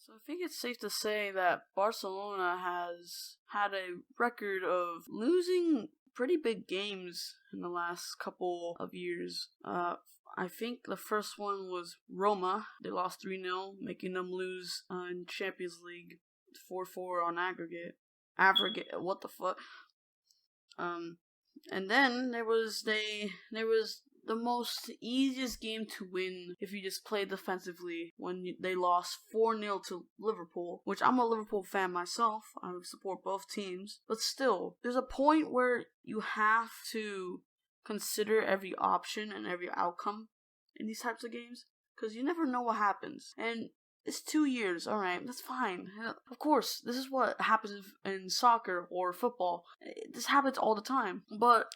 So I think it's safe to say that Barcelona has had a record of losing pretty big games in the last couple of years. I think the first one was Roma. They lost 3-0, making them lose in Champions League 4-4 on aggregate. What the fuck? And then there was the most easiest game to win if you just play defensively when they lost 4-0 to Liverpool, which I'm a Liverpool fan myself. I support both teams. But still, there's a point where you have to consider every option and every outcome in these types of games, because you never know what happens. And it's 2 years, alright, that's fine. Of course, this is what happens in soccer or football. This happens all the time. But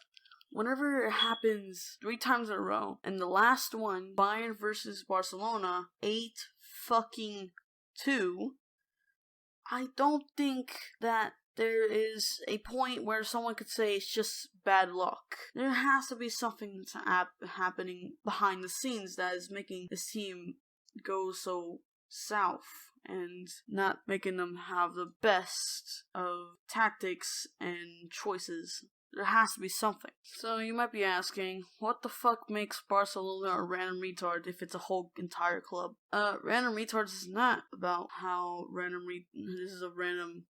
whenever it happens 3 times in a row, and the last one, Bayern versus Barcelona, 8-2, I don't think that there is a point where someone could say it's just bad luck. There has to be something that's happening behind the scenes that is making this team go so south and not making them have the best of tactics and choices. There has to be something. So you might be asking, what the fuck makes Barcelona a random retard if it's a whole entire club? Random retards is not about how this is a random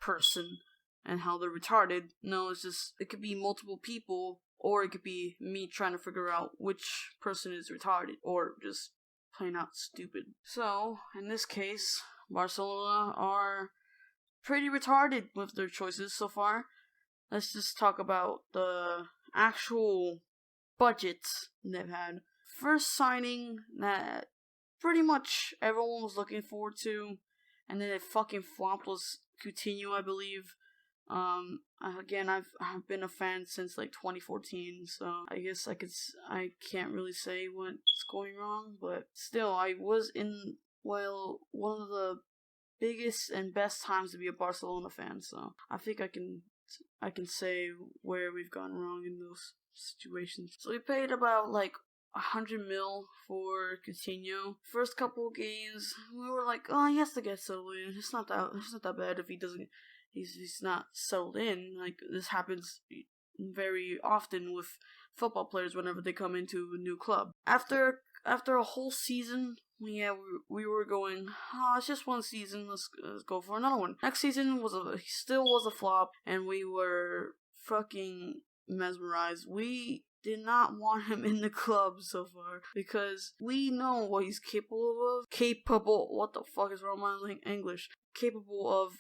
person and how they're retarded. No, it's just, it could be multiple people, or it could be me trying to figure out which person is retarded or just plain out stupid. So in this case, Barcelona are pretty retarded with their choices so far. Let's just talk about the actual budgets they've had. First signing that pretty much everyone was looking forward to, and then it fucking flopped, was Coutinho, I believe. Again, I've been a fan since 2014, so I guess I can't really say what's going wrong, but still, I was in, one of the biggest and best times to be a Barcelona fan, so I think I can say where we've gone wrong in those situations. So we paid about 100 mil for Coutinho. First couple of games, we were like, oh, he has to get settled in. It's not that bad if he's not settled in. This happens very often with football players whenever they come into a new club. After a whole season, we were going, it's just one season, let's go for another one. Next season still was a flop, and we were fucking mesmerized. We did not want him in the club so far, because we know what he's capable of. What the fuck is wrong with my English? Capable of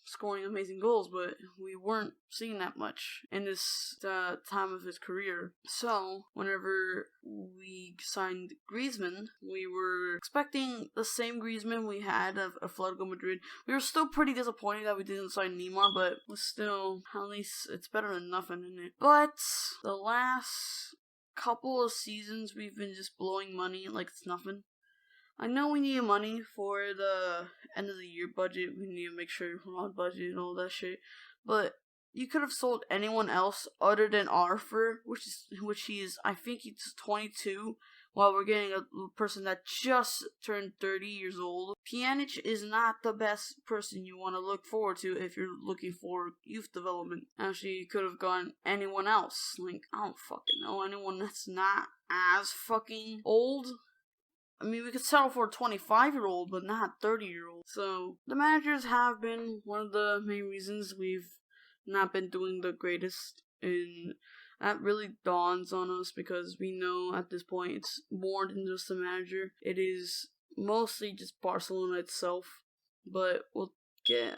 scoring amazing goals, but we weren't seeing that much in this time of his career. So whenever we signed Griezmann, we were expecting the same Griezmann we had of Atletico Madrid. We were still pretty disappointed that we didn't sign Neymar, but still, at least it's better than nothing, isn't it? But the last couple of seasons, we've been just blowing money like it's nothing. I know we need money for the end of the year budget. We need to make sure we're on budget and all that shit. But you could have sold anyone else other than Arthur, which he's, I think he's 22, while we're getting a person that just turned 30 years old. Pjanic is not the best person you want to look forward to if you're looking for youth development. Actually, you could have gone anyone else. I don't fucking know, anyone that's not as fucking old. I mean, we could settle for a 25-year-old, but not a 30-year-old. So, the managers have been one of the main reasons we've not been doing the greatest. And that really dawns on us, because we know at this point it's more than just the manager. It is mostly just Barcelona itself. But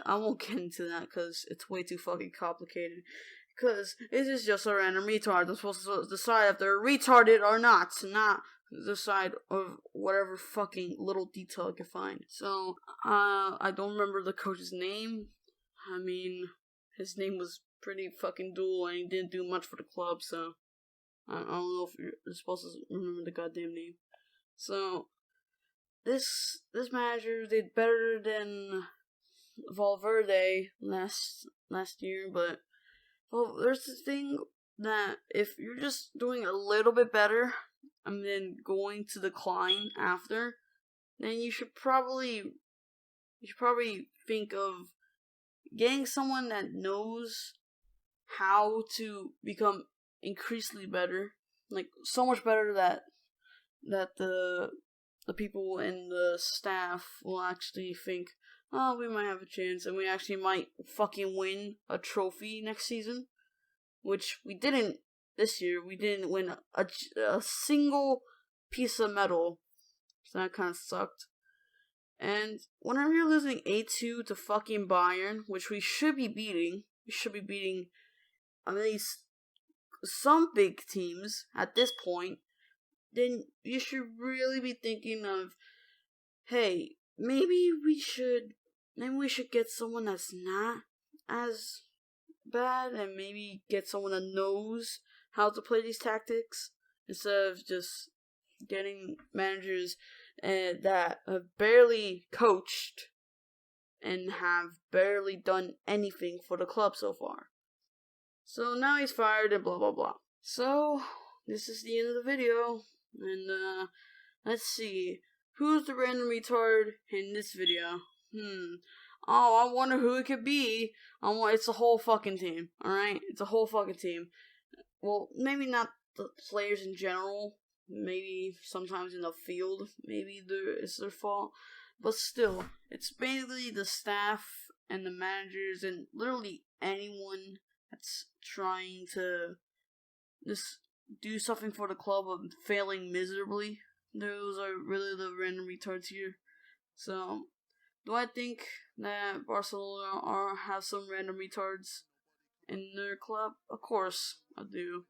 I won't get into that, because it's way too fucking complicated. Because this is just a random retard. I'm supposed to decide if they're retarded or not the side of whatever fucking little detail I can find. So, I don't remember the coach's name. I mean, his name was pretty fucking dual, and he didn't do much for the club, so I don't know if you're supposed to remember the goddamn name. So, this manager did better than Valverde last year, but there's this thing that if you're just doing a little bit better and then going to decline after, then you should probably you should probably think of getting someone that knows how to become increasingly better, like so much better that the people in the staff will actually think, oh, we might have a chance, and we actually might fucking win a trophy next season, which we didn't this year. We didn't win a single piece of medal, so that kind of sucked. And whenever you're losing 8-2 to fucking Bayern, which we should be beating at least some big teams at this point, then you should really be thinking of, hey, maybe we should get someone that's not as bad, and maybe get someone that knows how to play these tactics, instead of just getting managers that have barely coached and have barely done anything for the club so far. So now he's fired and blah blah blah. So this is the end of the video, and let's see, who's the random retard in this video? Oh, I wonder who it could be. It's a whole fucking team, alright? It's a whole fucking team. Well, maybe not the players in general. Maybe sometimes in the field, maybe it's their fault. But still, it's basically the staff and the managers and literally anyone that's trying to just do something for the club but failing miserably. Those are really the random retards here. So, do I think that Barcelona have some random retards in their club? Of course, I do.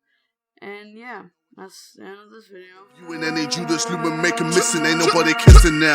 And yeah, that's the end of this video. You and any Judas Lumen make a missing, ain't nobody kissing now.